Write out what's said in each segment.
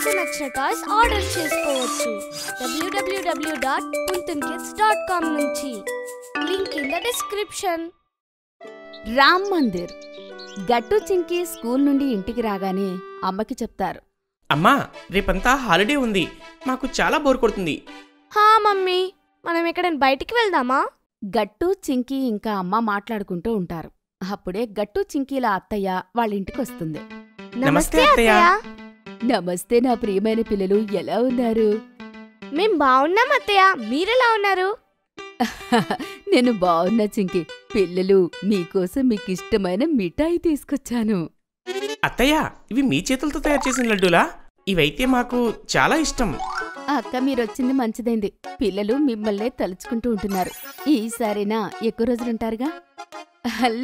మీకు నచ్చిన toys order చేసుకోవచ్చు www.puntunkids.com నుంచి. Link in the description. Ram Mandir. గట్టు చింకి స్కూల్ నుండి ఇంటికి రాగానే అమ్మకి చెప్తారు, అమ్మా రేపంతా హాలిడే ఉంది, మాకు చాలా బోర్ కొడుతుంది. హా మమ్మీ, మనం ఎక్కడైనా బయటికి వెళ్దామా? గట్టు చింకి ఇంకా అమ్మ మాట్లాడుకుంటూ ఉంటారు. అప్పుడే గట్టు చింకీల అత్తయ్య వాళ్ళ ఇంటికొస్తుంది. నమస్తే అత్తయ్య. నమస్తే నా ప్రియమైన పిల్లలు, ఎలా ఉన్నారు? మేం బాగున్నాం అత్తయ్య, మీరెలా ఉన్నారు? నేను బాగున్నా చింకి. పిల్లలు, మీకోసం మీకిష్టమైన మిఠాయి తీసుకొచ్చాను. అత్తయ్య, ఇవి మీ చేతులతో తయారు చేసిన లడ్డూలా? ఇవైతే మాకు చాలా ఇష్టం. అక్క, మీరొచ్చింది మంచిదైంది. పిల్లలు మిమ్మల్నే తలుచుకుంటూ ఉంటున్నారు. ఈసారినా ఎక్కువ రోజులుంటారుగా?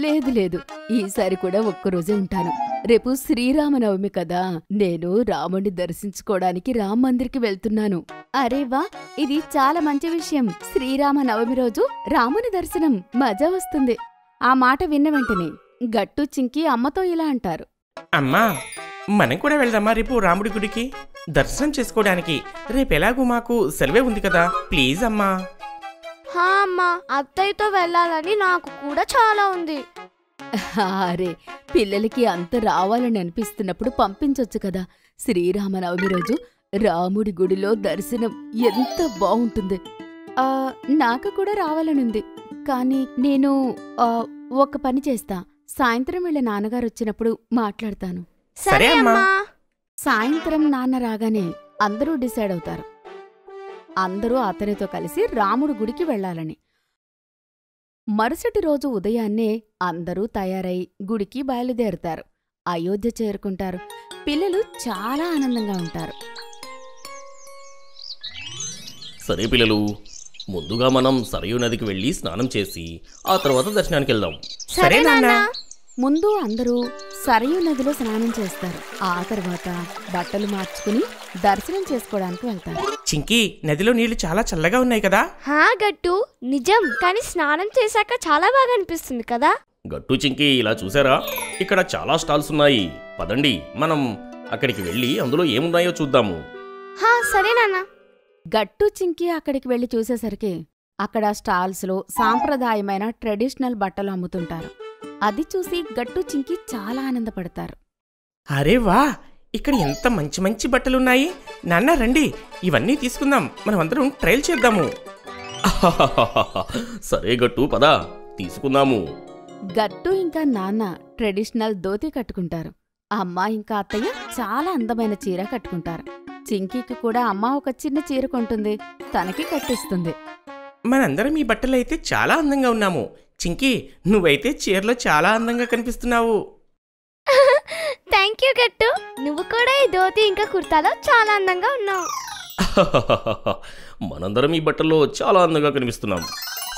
లేదు లేదు, ఈసారి కూడా ఒక్కరోజే ఉంటాను. రేపు శ్రీరామనవమి కదా, నేను రాముణ్ణి దర్శించుకోవడానికి రామ్ మందిర్కి వెళ్తున్నాను. అరే వా, ఇది చాలా మంచి విషయం. శ్రీరామనవమి రోజు రాముని దర్శనం, మజా వస్తుంది. ఆ మాట విన్న వెంటనే గట్టు చింకి అమ్మతో ఇలా అంటారు, అమ్మా మనం కూడా వెళ్దామా రేపు రాముడి గుడికి దర్శనం చేసుకోవడానికి? రేపెలాగూ మాకు సెలవే ఉంది కదా, ప్లీజ్ అమ్మా. హా అమ్మా, అత్తయ్యతో వెళ్ళాలని నాకు కూడా చాలా ఉంది. అరే, పిల్లలకి అంత రావాలని అనిపిస్తున్నప్పుడు పంపించొచ్చు కదా. శ్రీరామనవమి రోజు రాముడి గుడిలో దర్శనం ఎంత బావుంటుంది. నాకు కూడా రావాలనుంది, కానీ నేను ఒక పని చేస్తా. సాయంత్రం వీళ్ళ నాన్నగారు వచ్చినప్పుడు మాట్లాడతాను. సరే అమ్మా. సాయంత్రం నాన్న రాగానే అందరూ డిసైడ్ అవుతారు. అందరూ అతనితో కలిసి రాముడి గుడికి వెళ్లాలని. మరుసటి రోజు ఉదయాన్నే అందరూ తయారై గుడికి బయలుదేరుతారు. అయోధ్య చేరుకుంటారు. పిల్లలు చాలా ఆనందంగా ఉంటారు. సరే పిల్లలు, ముందుగా మనం సరయూ నదికి వెళ్ళి స్నానం చేసి ఆ తర్వాత దర్శనానికి వెళ్దాం. సరే నాన్న. ముందు అందరూ సరయూ నదిలో స్నానం చేస్తారు. ఆ తర్వాత బట్టలు మార్చుకుని దర్శనం చేసుకోవడానికి వెళ్తారు. చింకీ, నదిలో నీళ్లు చాలా చల్లగా ఉన్నాయి కదా? హా గట్టు, నిజం. కానీ స్నానం చేశాక చాలా బాగా అనిపిస్తుంది కదా. గట్టు చింకి, ఇలా చూసారా? ఇక్కడ చాలా స్టాల్స్ ఉన్నాయి. పదండి, మనం అక్కడికి వెళ్ళి అందులో ఏమున్నాయో చూద్దాము. హా సరే నాన్న. గట్టు చింకి అక్కడికి వెళ్లి చూసేసరికి అక్కడ స్టాల్స్లో సాంప్రదాయమైన ట్రెడిషనల్ బట్టలు అమ్ముతుంటారు. అది చూసి గట్టు చింకి చాలా ఆనందపడతారు. అరే వా, ఇక్కడ ఎంత మంచి మంచి బట్టలున్నాయి. నాన్న రండి, ఇవన్నీ తీసుకుందాం, మనమందరం ట్రయల్ చేద్దాము. సరే గట్టు, పద తీసుకుందాము. గట్టు ఇంకా నాన్న ట్రెడిషనల్ ధోతి కట్టుకుంటారు. అమ్మ ఇంకా అత్తయ్య చాలా అందమైన చీర కట్టుకుంటారు. చింకీకి కూడా అమ్మ ఒక చిన్న చీర కొంటుంది, తనకి కట్టిస్తుంది. మనందరం ఈ బట్టలైతే చాలా అందంగా ఉన్నాము. చింకీ, నువ్వైతే చీరలో చాలా అందంగా కనిపిస్తున్నావు. థ్యాంక్ యూ గట్టు, నువ్వు కూడా ఈ ధోతి ఇంకా కుర్తాలో చాలా అందంగా ఉన్నావు. మనందరం ఈ బట్టల్లో చాలా అందంగా కనిపిస్తున్నాం.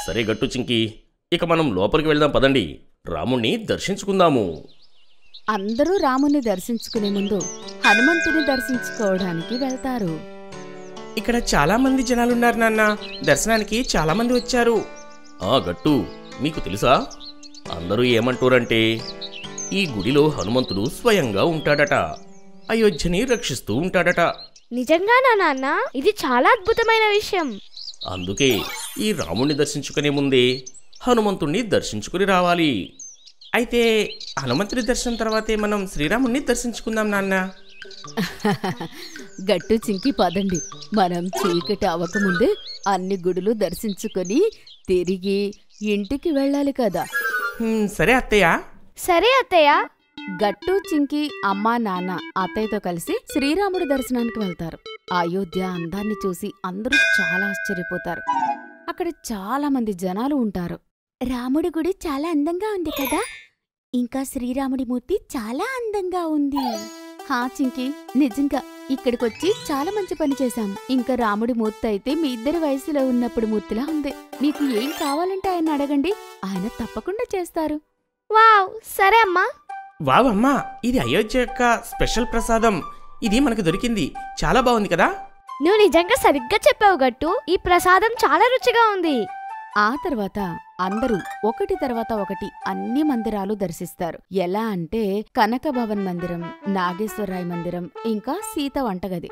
సరే గట్టు చింకి, ఇక మనం లోపలికి వెళ్దాం, పదండి, రాముణ్ణి దర్శించుకుందాము. అందరూ రాముని దర్శించుకునే ముందు హనుమంతుని దర్శించుకోవడానికి వెళ్తారు. ఇక్కడ చాలా మంది జనాలున్నారు నాన్న, దర్శనానికి చాలా మంది వచ్చారు. గట్టు, మీకు తెలుసా? అందరూ ఏమంటారంటే ఈ గుడిలో హనుమంతుడు స్వయంగా ఉంటాడట, అయోధ్యని రక్షిస్తూ ఉంటాడట. నిజంగానా నాన్న? ఇది చాలా అద్భుతమైన విషయం. అందుకే ఈ రాముణ్ణి దర్శించుకునే ముందే హనుమంతుణ్ణి దర్శించుకుని రావాలి. అయితే హనుమంతుడి దర్శనం తర్వాతే మనం శ్రీరాముణ్ణి దర్శించుకుందాం నాన్న. గట్టు చింకి, పదండి, మనం చీకటి అవ్వకముందే అన్ని గుడులు దర్శించుకొని తిరిగి ఇంటికి వెళ్ళాలి కదా. సరే అత్తయ్య. సరే అత్తయ్య. గట్టు చింకి అమ్మా నాన్న అత్తయ్యతో కలిసి శ్రీరాముడి దర్శనానికి వెళ్తారు. అయోధ్య అందాన్ని చూసి అందరూ చాలా ఆశ్చర్యపోతారు. అక్కడ చాలా మంది జనాలు ఉంటారు. రాముడి గుడి చాలా అందంగా ఉంది కదా, ఇంకా శ్రీరాముడి మూర్తి చాలా అందంగా ఉంది. హా చింకి, నిజంగా ఇక్కడికొచ్చి చాలా మంచి పని చేశాం. ఇంకా రాముడి మూర్తి అయితే మీ ఇద్దరి వయసులో ఉన్నప్పుడు మూర్తిలా ఉంది. మీకు ఏం కావాలంటే ఆయన అడగండి, ఆయన తప్పకుండా చేస్తారు. వావ్, సరే అమ్మా. వావ్ అమ్మా, ఇది అయోధ్య యొక్క స్పెషల్ ప్రసాదం. ఇది మనకు దొరికింది, చాలా బాగుంది కదా. నువ్వు నిజంగా సరిగ్గా చెప్పావు గట్టు, ఈ ప్రసాదం చాలా రుచిగా ఉంది. ఆ తర్వాత అందరూ ఒకటి తర్వాత ఒకటి అన్ని మందిరాలు దర్శిస్తారు. ఎలా అంటే కనక భవన్ మందిరం, నాగేశ్వరరాయ్ మందిరం, ఇంకా సీత వంటగది.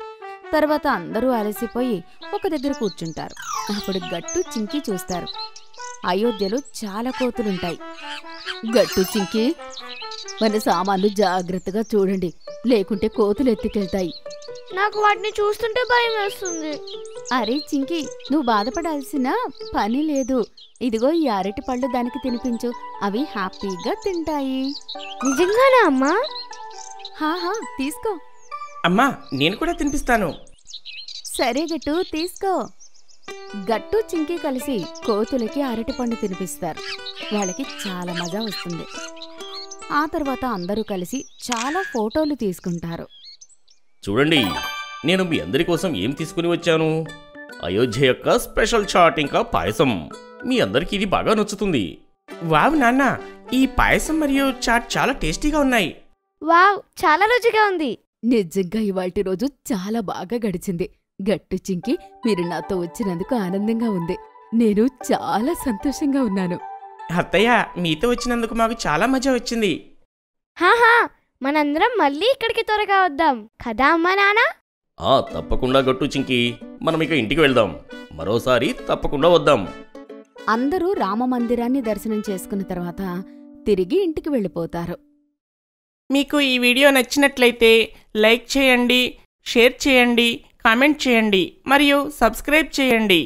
తర్వాత అందరూ అలసిపోయి ఒక దగ్గర కూర్చుంటారు. అప్పుడు గట్టు చింకి చూస్తారు. అయోధ్యలో చాలా కోతులుంటాయి. గట్టు చింకి, మన సామాన్లు జాగ్రత్తగా చూడండి, లేకుంటే కోతులు ఎత్తుకెళ్తాయి. నాకు వాటిని చూస్తుంటే భయం వేస్తుంది. అరే చింకి, నువ్వు బాధపడాల్సిన పని లేదు. ఇదిగో ఈ అరటి పళ్ళు దానికి తినిపించు, అవి హ్యాపీగా తింటాయి. నిజంగానా అమ్మా? హాహా, తీసుకో. అమ్మా, నేను కూడా తినిపిస్తాను. సరే గట్టు, తీసుకో. గట్టు చింకి కలిసి కోతులకి అరటిపండు తినిపిస్తారు. వాళ్ళకి చాలా మజా వస్తుంది. ఆ తర్వాత అందరూ కలిసి చాలా ఫోటోలు తీసుకుంటారు. చూడండి, నేను మీ అందరి కోసం ఏం తీసుకుని వచ్చాను. అయోధ్య యొక్క స్పెషల్ చాట్ ఇంకా పాయసం. మీ అందరికీ ఇది బాగా నచ్చుతుంది. వావ్ నాన్న, ఈ పాయసం మరియు చాట్ చాలా టేస్టీగా ఉన్నాయి. వావ్, చాలా రుచిగా ఉంది. నిజంగా ఇవాల్టి రోజు చాలా బాగా గడిచింది. గట్టు చింకి, మీరు నాతో వచ్చినందుకు ఆనందంగా ఉంది. నేను చాలా సంతోషంగా ఉన్నాను. అత్తయ్య, మీతో వచ్చినందుకు మాకు చాలా మజా వచ్చింది. హాహా, మనందరం మళ్ళీ ఇక్కడికి త్వరగా వద్దాం కదా అమ్మా నాన్న? తప్పకుండా గట్టు చింకి, మనం ఇక ఇంటికి వెళ్దాం. మరోసారి తప్పకుండా వద్దాం. అందరూ రామమందిరాన్ని దర్శనం చేసుకున్న తర్వాత తిరిగి ఇంటికి వెళ్ళిపోతారు. మీకు ఈ వీడియో నచ్చినట్లయితే లైక్ చేయండి, షేర్ చేయండి, కామెంట్ చేయండి మరియు సబ్స్క్రైబ్ చేయండి.